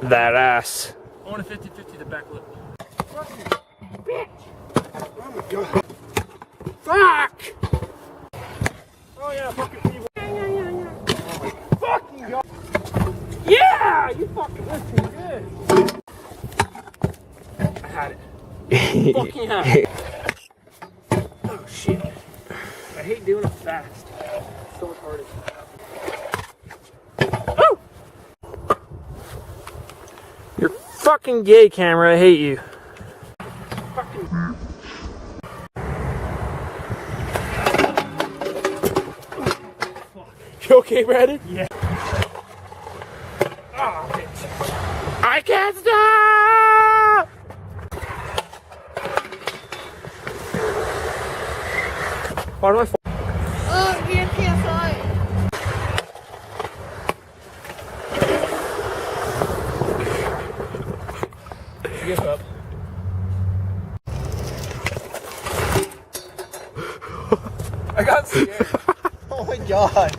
That ass. I want a 50-50 the back lip. Fucking bitch! Oh my god. Fuck! Oh yeah, fucking people. Yeah. Oh my fucking god. Yeah! You fucking listen good. I had it. Fucking had it. Oh shit. I hate doing it fast. It's so much harder. You're fucking gay, camera. I hate you. Fucking. You okay, Brandon? Yeah. Oh, bitch. I can't stop! Why do I fall? Oh, wir PSI. Give up. I got scared. Oh my god.